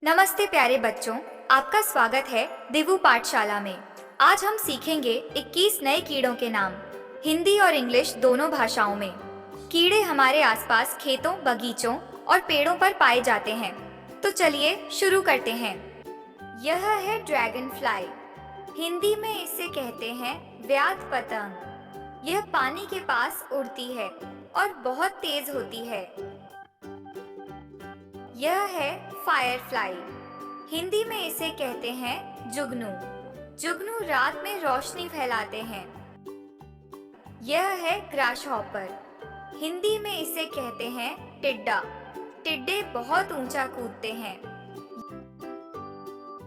नमस्ते प्यारे बच्चों, आपका स्वागत है दिवु पाठशाला में। आज हम सीखेंगे 21 नए कीड़ों के नाम, हिंदी और इंग्लिश दोनों भाषाओं में। कीड़े हमारे आसपास खेतों, बगीचों और पेड़ों पर पाए जाते हैं। तो चलिए शुरू करते हैं। यह है ड्रैगन फ्लाई। हिंदी में इसे कहते हैं व्याध पतंग। यह पानी के पास उड़ती है और बहुत तेज होती है। यह है फायरफ्लाई। हिंदी में इसे कहते हैं जुगनू। जुगनू रात में रोशनी फैलाते हैं। यह है ग्रासहॉपर। हिंदी में इसे कहते हैं टिड्डा। टिड्डे बहुत ऊंचा कूदते हैं।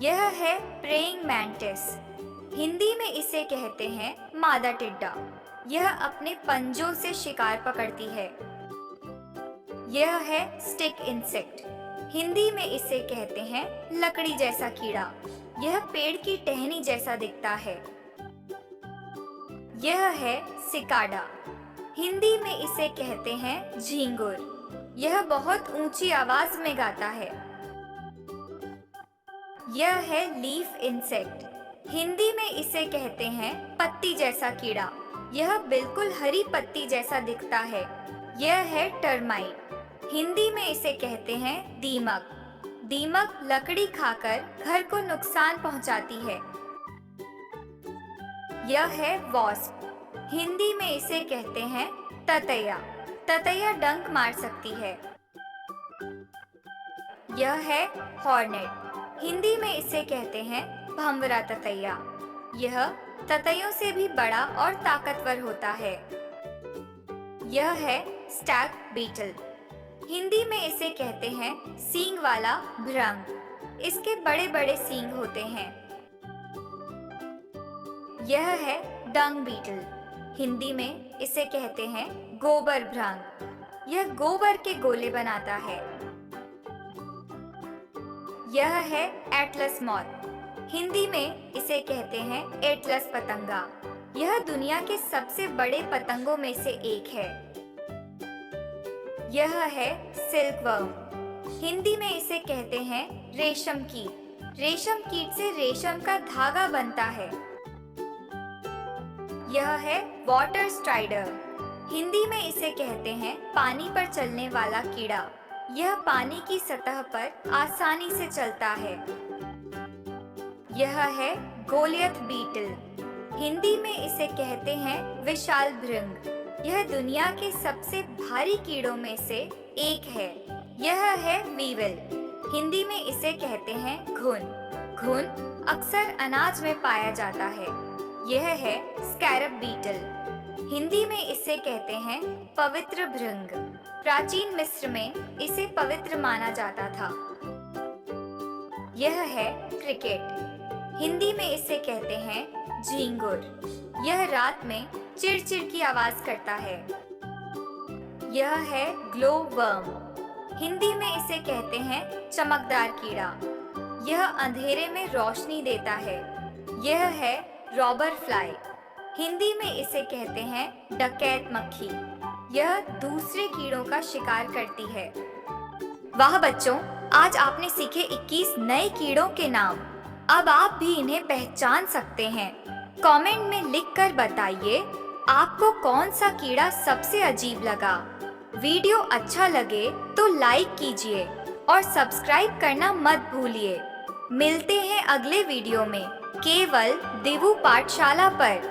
यह है प्रेइंग मैंटिस। हिंदी में इसे कहते हैं मादा टिड्डा। यह अपने पंजों से शिकार पकड़ती है। यह है स्टिक इंसेक्ट। हिंदी में इसे कहते हैं लकड़ी जैसा कीड़ा। यह पेड़ की टहनी जैसा दिखता है। यह है सिकाडा। हिंदी में इसे कहते हैं झींगुर। यह बहुत ऊंची आवाज में गाता है। यह है लीफ इंसेक्ट। हिंदी में इसे कहते हैं पत्ती जैसा कीड़ा। यह बिल्कुल हरी पत्ती जैसा दिखता है। यह है टर्माइट। हिंदी में इसे कहते हैं दीमक। दीमक लकड़ी खाकर घर को नुकसान पहुंचाती है। यह है वॉस्प। हिंदी में इसे कहते हैं ततैया। ततैया डंक मार सकती है। यह है हॉर्नेट। हिंदी में इसे कहते हैं भंवरा ततैया। यह ततैयों से भी बड़ा और ताकतवर होता है। यह है स्टैग बीटल। हिंदी में इसे कहते हैं सींग वाला भृंग। इसके बड़े बड़े सींग होते हैं। यह है डंग बीटल। हिंदी में इसे कहते हैं गोबर भृंग। यह गोबर के गोले बनाता है। यह है एटलस मॉथ। हिंदी में इसे कहते हैं एटलस पतंगा। यह दुनिया के सबसे बड़े पतंगों में से एक है। यह है सिल्कवर्म। हिंदी में इसे कहते हैं रेशम कीट। रेशम कीट से रेशम का धागा बनता है। यह है वाटर स्ट्राइडर। हिंदी में इसे कहते हैं पानी पर चलने वाला कीड़ा। यह पानी की सतह पर आसानी से चलता है। यह है गोलियथ बीटल। हिंदी में इसे कहते हैं विशाल भृंग। यह दुनिया के सबसे भारी कीड़ों में से एक है। यह है वीवल। हिंदी में इसे कहते हैं घुन। घुन अक्सर अनाज में पाया जाता है। यह है स्कैरब बीटल। हिंदी में इसे कहते हैं पवित्र भृंग। प्राचीन मिस्र में इसे पवित्र माना जाता था। यह है क्रिकेट। हिंदी में इसे कहते हैं झींगुर। यह रात में चिड़चिड़ की आवाज करता है। यह है ग्लो वर्म। हिंदी में इसे कहते हैं चमकदार कीड़ा। यह अंधेरे में रोशनी देता है। यह है रॉबर फ्लाई। हिंदी में इसे कहते हैं डकैत मक्खी। यह दूसरे कीड़ों का शिकार करती है। वाह बच्चों, आज आपने सीखे 21 नए कीड़ों के नाम। अब आप भी इन्हें पहचान सकते हैं। कमेंट में लिखकर बताइए आपको कौन सा कीड़ा सबसे अजीब लगा। वीडियो अच्छा लगे तो लाइक कीजिए और सब्सक्राइब करना मत भूलिए। मिलते हैं अगले वीडियो में केवल दिवु पाठशाला पर।